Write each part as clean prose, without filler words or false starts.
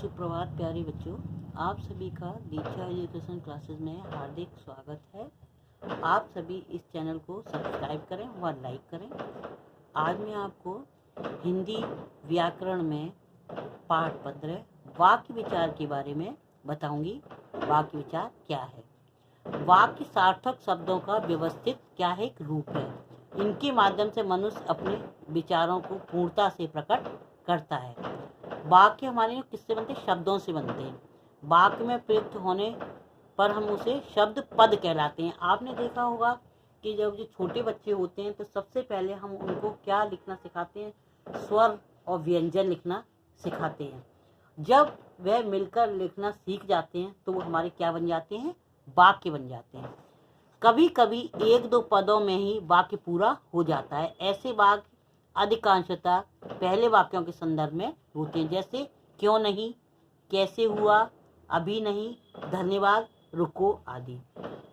सुप्रभात प्यारे बच्चों, आप सभी का दीक्षा एजुकेशन क्लासेस में हार्दिक स्वागत है। आप सभी इस चैनल को सब्सक्राइब करें व लाइक करें। आज मैं आपको हिंदी व्याकरण में पाठ 15 वाक्य विचार के बारे में बताऊंगी। वाक्य विचार क्या है? वाक्य सार्थक शब्दों का व्यवस्थित क्या है एक रूप है। इनके माध्यम से मनुष्य अपने विचारों को पूर्णता से प्रकट करता है। वाक्य हमारे किससे बनते हैं? शब्दों से बनते हैं। वाक्य में प्रयुक्त होने पर हम उसे शब्द पद कहलाते हैं। आपने देखा होगा कि जब जो छोटे बच्चे होते हैं तो सबसे पहले हम उनको क्या लिखना सिखाते हैं? स्वर और व्यंजन लिखना सिखाते हैं। जब वह मिलकर लिखना सीख जाते हैं तो वो हमारे क्या बन जाते हैं? वाक्य बन जाते हैं। कभी कभी एक दो पदों में ही वाक्य पूरा हो जाता है। ऐसे वाक्य अधिकांशतः पहले वाक्यों के संदर्भ में होते हैं, जैसे क्यों नहीं, कैसे हुआ, अभी नहीं, धन्यवाद, रुको आदि।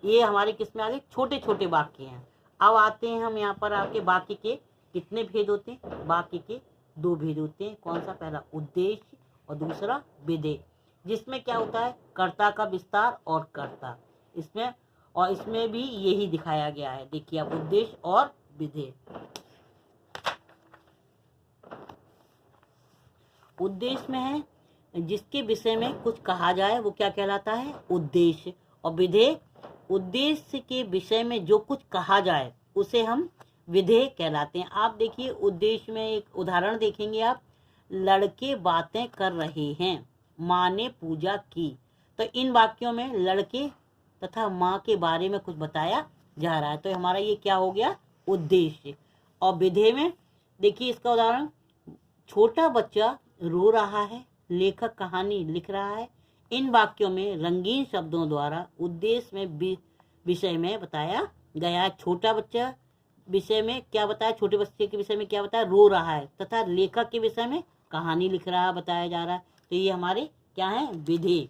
ये हमारे किस में आ गए? छोटे छोटे वाक्य हैं। अब आते हैं हम यहाँ पर आपके वाक्य के कितने भेद होते हैं? वाक्य के दो भेद होते हैं। कौन सा? पहला उद्देश्य और दूसरा विधेय। जिसमें क्या होता है? कर्ता का विस्तार और कर्ता। इसमें भी यही दिखाया गया है। देखिए अब उद्देश्य और विधेय। उद्देश्य में है जिसके विषय में कुछ कहा जाए वो क्या कहलाता है? उद्देश्य। और विधेय, उद्देश्य के विषय में जो कुछ कहा जाए उसे हम विधेय कहलाते हैं। आप देखिए उद्देश्य में एक उदाहरण देखेंगे आप, लड़के बातें कर रहे हैं, माँ ने पूजा की। तो इन वाक्यों में लड़के तथा माँ के बारे में कुछ बताया जा रहा है, तो हमारा ये क्या हो गया? उद्देश्य। और विधेय में देखिए इसका उदाहरण, छोटा बच्चा रो रहा है, लेखक कहानी लिख रहा है। इन वाक्यों में रंगीन शब्दों द्वारा उद्देश्य में विषय में बताया गया। छोटा बच्चा विषय में क्या बताया? छोटे बच्चे के विषय में क्या बताया? रो रहा है। तथा लेखक के विषय में कहानी लिख रहा है, बताया जा रहा है। तो ये हमारे क्या है? विधेय।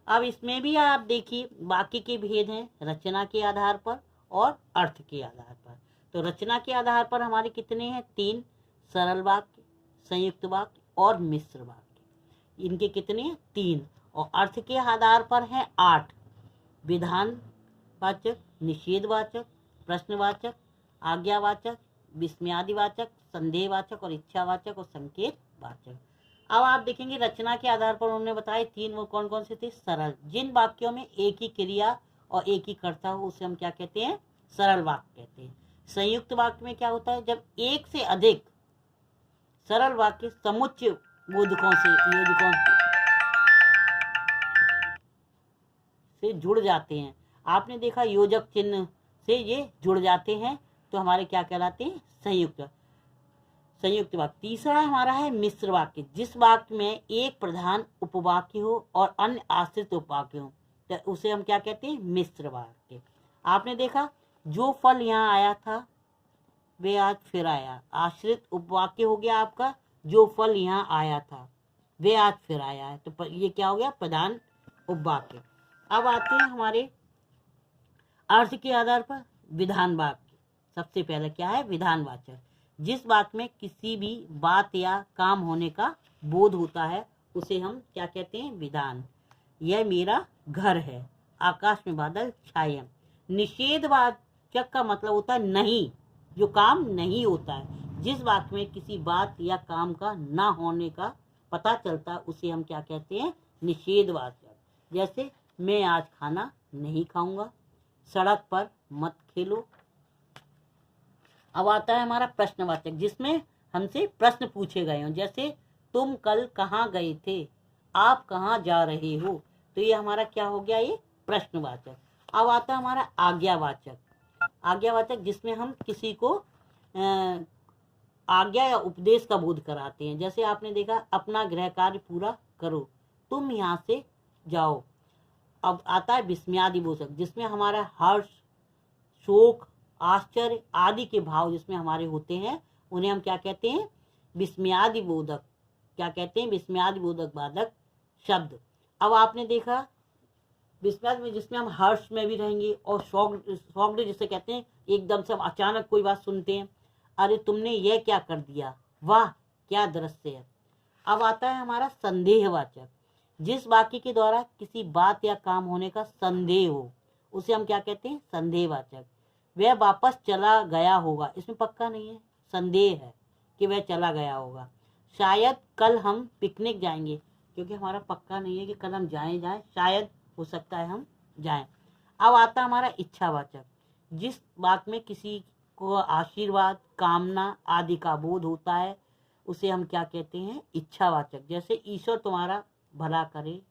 अब इसमें भी आप देखिए वाक्य के भेद हैं, रचना के आधार पर और अर्थ के आधार पर। तो रचना के आधार पर हमारे कितने हैं? 3, सरल वाक्य, संयुक्त वाक्य और मिश्र वाक्य। इनके कितने हैं? 3। और अर्थ के आधार पर है 8, विधानवाचक, निषेधवाचक, प्रश्नवाचक, आज्ञावाचक, विस्मयादिवाचक, संदेहवाचक और इच्छावाचक और संकेतवाचक। अब आप देखेंगे रचना के आधार पर उन्होंने बताए 3, वो कौन कौन से थे? सरल। जिन वाक्यों में एक ही क्रिया और एक ही कर्ता हो उसे हम क्या कहते हैं? सरल वाक्य कहते हैं। संयुक्त वाक्य में क्या होता है? जब एक से अधिक सरल वाक्य समुच्चय बोधकों से, योजकों से जुड़ जाते हैं। आपने देखा योजक चिन्ह से ये जुड़ जाते हैं तो हमारे क्या कहलाते हैं? संयुक्त वाक्य। तीसरा हमारा है मिश्र वाक्य, जिस वाक्य में एक प्रधान उपवाक्य हो और अन्य आश्रित उपवाक्य हो तो उसे हम क्या कहते हैं? मिश्र वाक्य। आपने देखा जो फल यहाँ आया था वे आज फिर आया। आश्रित उपवाक्य हो गया आपका, जो फल यहाँ आया था वे आज फिर आया है। तो ये क्या हो गया? प्रधान उपवाक्य। अब आते हैं हमारे अर्थ के आधार पर विधान वाक्य। सबसे पहले क्या है? विधानवाचक। जिस वाक्य में किसी भी बात या काम होने का बोध होता है उसे हम क्या कहते हैं? विधान। यह मेरा घर है, आकाश में बादल छाए हैं। निषेधवाचक का मतलब होता है नहीं, जो काम नहीं होता है। जिस वाक्य में किसी बात या काम का ना होने का पता चलता है उसे हम क्या कहते हैं? निषेधवाचक। जैसे मैं आज खाना नहीं खाऊंगा, सड़क पर मत खेलो। अब आता है हमारा प्रश्नवाचक, जिसमें हमसे प्रश्न पूछे गए हों, जैसे तुम कल कहाँ गए थे, आप कहाँ जा रहे हो। तो ये हमारा क्या हो गया? ये प्रश्नवाचक। अब आता है हमारा आज्ञावाचक। आज्ञावाचक जिसमें हम किसी को आज्ञा या उपदेश का बोध कराते हैं। जैसे आपने देखा अपना गृह कार्य पूरा करो, तुम यहाँ से जाओ। अब आता है विस्मयादिबोधक, जिसमें हमारा हर्ष, शोक, आश्चर्य आदि के भाव जिसमें हमारे होते हैं उन्हें हम क्या कहते हैं? विस्मयादिबोधक। क्या कहते हैं? विस्मयादिबोधक बाधक शब्द। अब आपने देखा विस्मयादि में जिसमें हम हर्ष में भी रहेंगे और शौक जिसे कहते हैं एकदम से हम अचानक कोई बात सुनते हैं, अरे तुमने यह क्या कर दिया, वाह क्या दृश्य है। अब आता है हमारा संदेहवाचक, जिस वाक्य के द्वारा किसी बात या काम होने का संदेह हो उसे हम क्या कहते हैं, संदेहवाचक। वह वापस चला गया होगा, इसमें पक्का नहीं है, संदेह है कि वह चला गया होगा। शायद कल हम पिकनिक जाएंगे, क्योंकि हमारा पक्का नहीं है कि कल हम जाएं, शायद हो सकता है हम जाएं। अब आता हमारा इच्छावाचक। जिस वाक्य में किसी को आशीर्वाद, कामना आदि का बोध होता है उसे हम क्या कहते हैं, इच्छावाचक। जैसे ईश्वर तुम्हारा भला करे,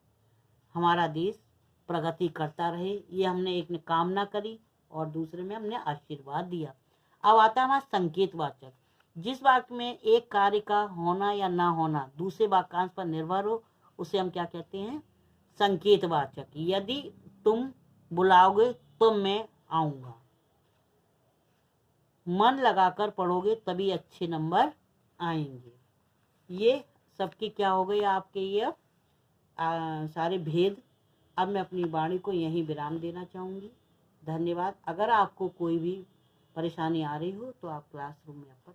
हमारा देश प्रगति करता रहे, ये हमने एक ने कामना करी और दूसरे में हमने आशीर्वाद दिया। अब आता है हमारा संकेतवाचक। जिस वाक्य में एक कार्य का होना या ना होना दूसरे वाक्यांश पर निर्भर हो उसे हम क्या कहते हैं, संकेतवाचक। यदि तुम बुलाओगे तो मैं आऊंगा, मन लगाकर पढ़ोगे तभी अच्छे नंबर आएंगे। ये सबकी क्या हो गई आपके ये सारे भेद। अब मैं अपनी वाणी को यहीं विराम देना चाहूँगी। धन्यवाद। अगर आपको कोई भी परेशानी आ रही हो तो आप क्लासरूम में पर